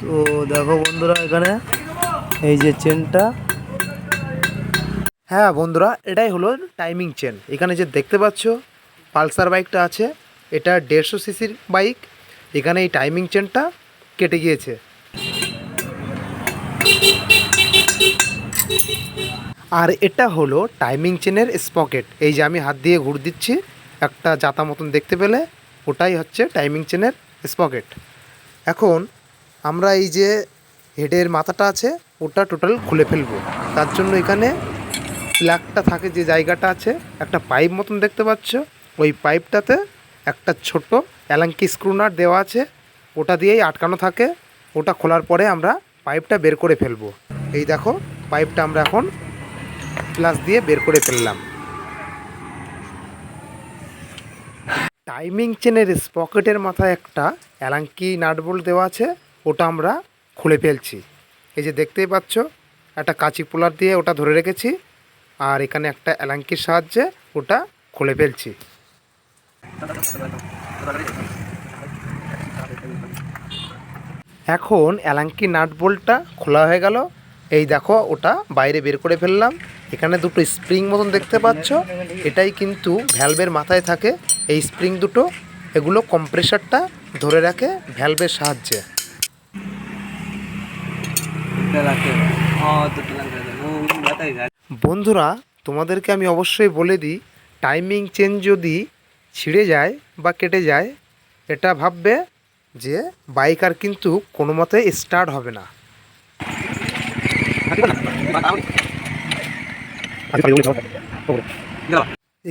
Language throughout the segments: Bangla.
তো দেখো বন্ধুরা, এখানে এই যে চেনটা, হ্যাঁ বন্ধুরা, এটাই হলো টাইমিং চেন। এখানে যে দেখতে পাচ্ছ পালসার বাইকটা আছে, এটা 150 সিসির বাইক। এখানে এই টাইমিং চেনটা কেটে গিয়েছে। আর এটা হলো টাইমিং চেনের স্পকেট। এই যে আমি হাত দিয়ে ঘুর দিচ্ছি, একটা জাতা মতন দেখতে পেলে, ওটাই হচ্ছে টাইমিং চেনের স্পকেট। এখন আমরা এই যে হেডের মাথাটা আছে ওটা টোটাল খুলে ফেলবো। তার জন্য এখানে প্লাগটা থাকে যে জায়গাটা আছে, একটা পাইপ মতন দেখতে পাচ্ছ, ওই পাইপটাতে একটা ছোট অ্যালাঙ্কি স্ক্রুনাট দেওয়া আছে, ওটা দিয়েই আটকানো থাকে। ওটা খোলার পরে আমরা পাইপটা বের করে ফেলবো। এই দেখো, পাইপটা আমরা এখন প্লাস দিয়ে বের করে ফেললাম। টাইমিং চেনের স্পকেটের মাথায় একটা অ্যালাঙ্কি নাটবোল্ট দেওয়া আছে, ওটা আমরা খুলে ফেলছি। এই যে দেখতেই পাচ্ছ, একটা কাঁচি পোলার দিয়ে ওটা ধরে রেখেছি, আর এখানে একটা অ্যালাঙ্কির সাহায্যে ওটা খুলে ফেলছি। এখন অ্যালাঙ্কি নাট বোল্টটা খোলা হয়ে গেল। এই দেখো, ওটা বাইরে বের করে ফেললাম। এখানে দুটো স্প্রিং মতন দেখতে পাচ্ছ, এটাই কিন্তু ভ্যালভের মাথায় থাকে। এই স্প্রিং দুটো, এগুলো কম্প্রেসারটা ধরে রাখে ভ্যালভের সাহায্যে। বন্ধুরা, তোমাদেরকে আমি অবশ্যই বলে দিই, টাইমিং চেন যদি ছিঁড়ে যায় বা কেটে যায়, এটা ভাববে যে বাইক আর কিন্তু কোনো মতে স্টার্ট হবে না।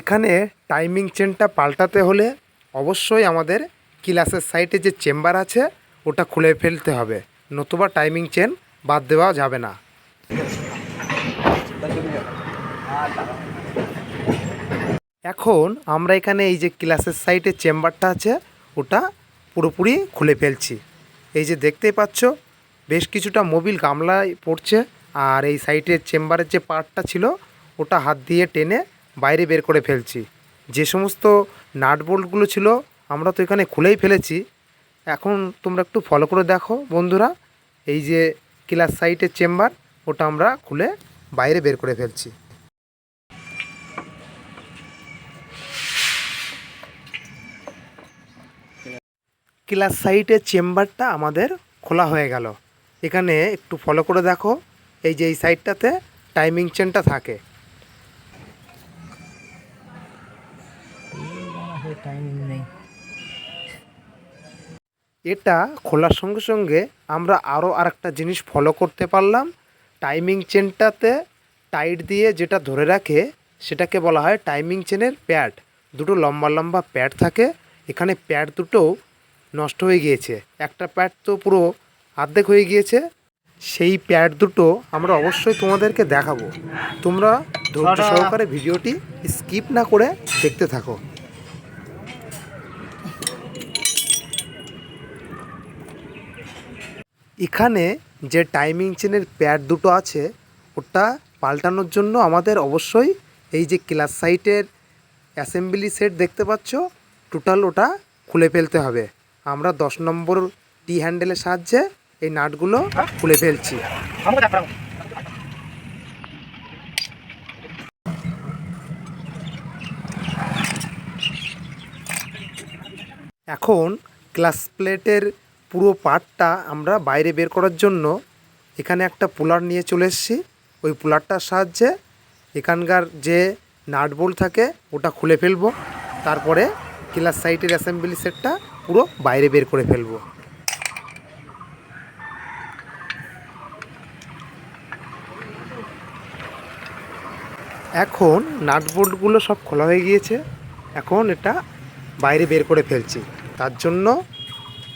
এখানে টাইমিং চেনটা পাল্টাতে হলে অবশ্যই আমাদের ক্লাসের সাইডে যে চেম্বার আছে ওটা খুলে ফেলতে হবে, নতুবা টাইমিং চেন বাদ দেওয়া যাবে না। এখন আমরা এখানে এই যে ক্লাসের সাইডে চেম্বারটা আছে ওটা পুরোপুরি খুলে ফেলছি। এই যে দেখতেই পাচ্ছ, বেশ কিছুটা মোবিল গামলায় পড়ছে, আর এই সাইডের চেম্বারের যে পার্টটা ছিল ওটা হাত দিয়ে টেনে বাইরে বের করে ফেলছি। যে সমস্ত নাট বোল্টগুলো ছিল আমরা তো এখানে খুলেই ফেলেছি। এখন তোমরা একটু ফলো করে দেখো বন্ধুরা, এই যে ক্লাস সাইডের চেম্বার ওটা আমরা খুলে বাইরে বের করে ফেলছি। ক্লাস সাইডের চেম্বারটা আমাদের খোলা হয়ে গেল। এখানে একটু ফলো করে দেখো, এই যে এই সাইডটাতে টাইমিং চেনটা থাকে। এটা খোলার সঙ্গে সঙ্গে আমরা আরও আরেকটা জিনিস ফলো করতে পারলাম। টাইমিং চেনটাতে টাইট দিয়ে যেটা ধরে রাখে সেটাকে বলা হয় টাইমিং চেনের প্যাড। দুটো লম্বা লম্বা প্যাড থাকে, এখানে প্যাড দুটো নষ্ট হয়ে গিয়েছে, একটা প্যাড তো পুরো অর্ধেক হয়ে গিয়েছে। সেই প্যাড দুটো আমরা অবশ্যই তোমাদেরকে দেখাবো, তোমরা ধৈর্য সহকারে ভিডিওটি স্কিপ না করে দেখতে থাকো। এখানে যে টাইমিং চেনের প্যাড দুটো আছে ওটা পাল্টানোর জন্য আমাদের অবশ্যই এই যে ক্লাস সাইটের অ্যাসেম্বলি সেট দেখতে পাচ্ছ, টোটাল ওটা খুলে ফেলতে হবে। আমরা 10 নম্বর টি হ্যান্ডেলের সাহায্যে এই নাটগুলো খুলে ফেলছি। এখন ক্লাস প্লেটের পুরো পার্টটা আমরা বাইরে বের করার জন্য এখানে একটা পুলার নিয়ে চলে এসেছি। ওই পুলারটার সাহায্যে এখানকার যে নাট বোল্ট থাকে ওটা খুলে ফেলবো, তারপরে ক্লাস সাইটের অ্যাসেম্বলি সেটটা পুরো বাইরে বের করে ফেলবো। এখন নাট বোল্টগুলো সব খোলা হয়ে গিয়েছে, এখন এটা বাইরে বের করে ফেলছি। তার জন্য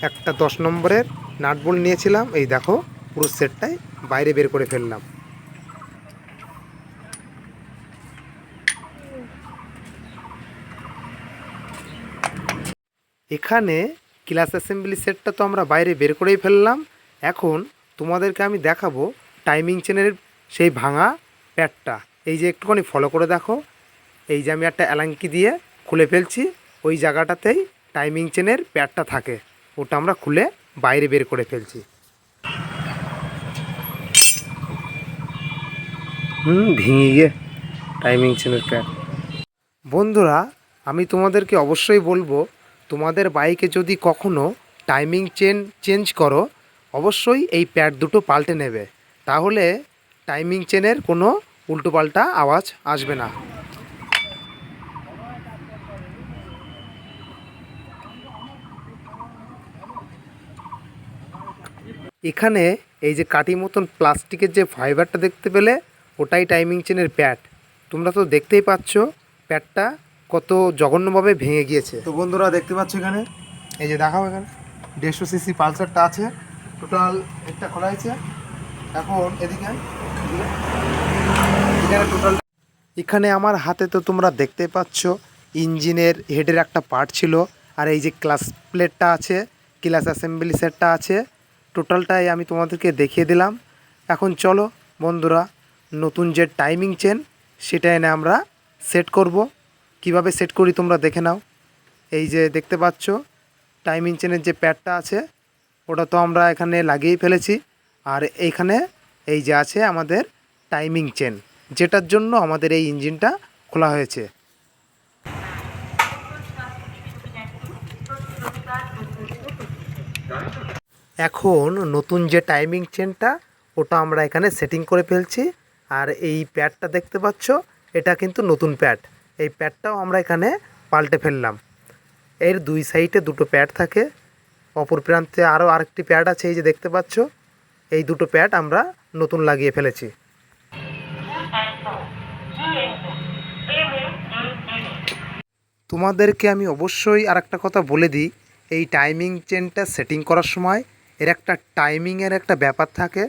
একটা 10 নম্বরের নাট বোল্ট নিয়েছিলাম, এই দেখো পুরো সেটটাই বাইরে বের করে ফেললাম। এখানে ক্লাস অ্যাসেম্বলি সেটটা তো আমরা বাইরে বের করেই ফেললাম। এখন তোমাদেরকে আমি দেখাবো টাইমিং চেনের সেই ভাঙা প্যাডটা। এই যে একটুখানি ফলো করে দেখো, এই যে আমি একটা অ্যালাঙ্কি দিয়ে খুলে ফেলছি, ওই জায়গাটাতেই টাইমিং চেনের প্যাডটা থাকে, ওটা আমরা খুলে বাইরে বের করে ফেলছি। ভেঙে গিয়ে টাইমিং চেনের প্যাড। বন্ধুরা, আমি তোমাদেরকে অবশ্যই বলবো, তোমাদের বাইকে যদি কখনো টাইমিং চেন চেঞ্জ করো, অবশ্যই এই প্যাড দুটো পাল্টে নেবে, তাহলে টাইমিং চেনের কোনো উল্টোপাল্টা আওয়াজ আসবে না। এখানে এই যে কাঠি মতন প্লাস্টিকের যে ফাইবারটা দেখতে পেলে, ওটাই টাইমিং চেনের প্যাড। তোমরা তো দেখতেই পাচ্ছ প্যাডটা কত জঘন্যভাবে ভেঙে গিয়েছে। তো বন্ধুরা দেখতে পাচ্ছ এখানে, এই যে দেখাও, এখানে 150 সিসি পালসারটা আছে, টোটাল একটা খোলা হয়েছে। এখন এদিকে এখানে টোটাল, এখানে আমার হাতে তো তোমরা দেখতে পাচ্ছ ইঞ্জিনের হেডের একটা পার্ট ছিল, আর এই যে ক্লাস প্লেটটা আছে, ক্লাস অ্যাসেম্বলি সেটটা আছে, টোটালটাই আমি তোমাদেরকে দেখিয়ে দিলাম। এখন চলো বন্ধুরা, নতুন যে টাইমিং চেন সেটা এনে আমরা সেট করব। কিভাবে সেট করি তোমরা দেখে নাও। এই যে দেখতে পাচ্ছ টাইমিং চেনের যে প্যাডটা আছে, ওটা তো আমরা এখানে লাগিয়েই ফেলেছি। আর এইখানে এই যে আছে আমাদের টাইমিং চেন, যেটার জন্য আমাদের এই ইঞ্জিনটা খোলা হয়েছে। এখন নতুন যে টাইমিং চেনটা, ওটা আমরা এখানে সেটিং করে ফেলছি। আর এই প্যাডটা দেখতে পাচ্ছ, এটা কিন্তু নতুন প্যাড। এই প্যাডটাও আমরা এখানে পাল্টে ফেললাম। এর দুই সাইডে দুটো প্যাড থাকে, অপর প্রান্তে আরও আরেকটি প্যাড আছে, এই যে দেখতে পাচ্ছ। এই দুটো প্যাড আমরা নতুন লাগিয়ে ফেলেছি। তোমাদেরকে আমি অবশ্যই আরেকটা কথা বলে দিই, এই টাইমিং চেনটা সেটিং করার সময় এর একটা টাইমিংয়ের একটা ব্যাপার থাকে,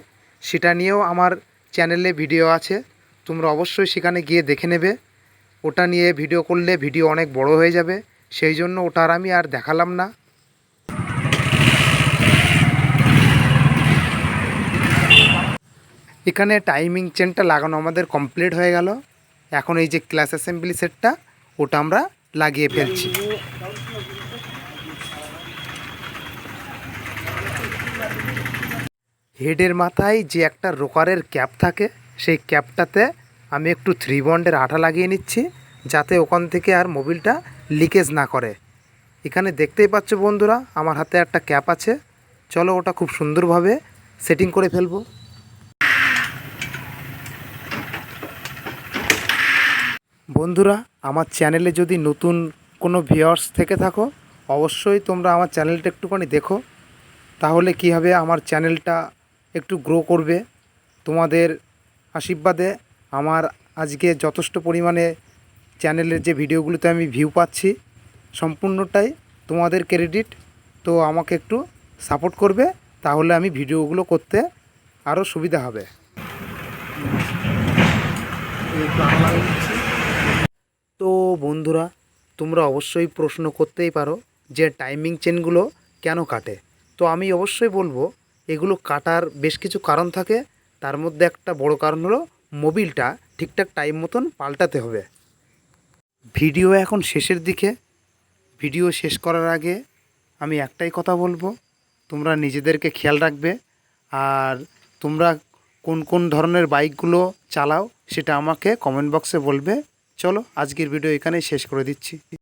সেটা নিয়েও আমার চ্যানেলে ভিডিও আছে, তোমরা অবশ্যই সেখানে গিয়ে দেখে নেবে। ওটা নিয়ে ভিডিও করলে ভিডিও অনেক বড় হয়ে যাবে, সেই জন্য ওটা আমি আর দেখালাম না। এখানে টাইমিং চেনটা লাগানো আমাদের কমপ্লিট হয়ে গেল। এখন এই যে ক্লাস অ্যাসেম্বলি সেটটা, ওটা আমরা লাগিয়ে ফেলছি। হেডের মাথায় যে একটা রোকারের ক্যাপ থাকে, সেই ক্যাপটাতে আমি একটু 3 বন্ডের আঠা লাগিয়ে নিচ্ছি, যাতে ওখান থেকে আর মোবিলটা লিকেজ না করে। এখানে দেখতেই পাচ্ছ বন্ধুরা, আমার হাতে একটা ক্যাপ আছে। চলো ওটা খুব সুন্দরভাবে সেটিং করে ফেলবো। বন্ধুরা, আমার চ্যানেলে যদি নতুন কোনো ভিউয়ার্স থেকে থাকো, অবশ্যই তোমরা আমার চ্যানেলটা একটুখানি দেখো, তাহলে কী হবে, আমার চ্যানেলটা একটু গ্রো করবে। তোমাদের আশীর্বাদে আমার আজকে যথেষ্ট পরিমাণে চ্যানেলের যে ভিডিওগুলোতে আমি ভিউ পাচ্ছি, সম্পূর্ণটাই তোমাদের ক্রেডিট। তো আমাকে একটু সাপোর্ট করবে, তাহলে আমি ভিডিওগুলো করতে আরও সুবিধা হবে। তো বন্ধুরা, তোমরা অবশ্যই প্রশ্ন করতেই পারো যে টাইমিং চেনগুলো কেন কাটে। তো আমি অবশ্যই বলবো, এগুলো কাটার বেশ কিছু কারণ থাকে। তার মধ্যে একটা বড় কারণ হলো মোবিলটা ঠিকঠাক টাইম মতন পাল্টাতে হবে। ভিডিও এখন শেষের দিকে, ভিডিও শেষ করার আগে আমি একটাই কথা বলবো, তোমরা নিজেদেরকে খেয়াল রাখবে। আর তোমরা কোন কোন ধরনের বাইকগুলো চালাও সেটা আমাকে কমেন্ট বক্সে বলবে। চলো আজকের ভিডিও এখানেই শেষ করে দিচ্ছি।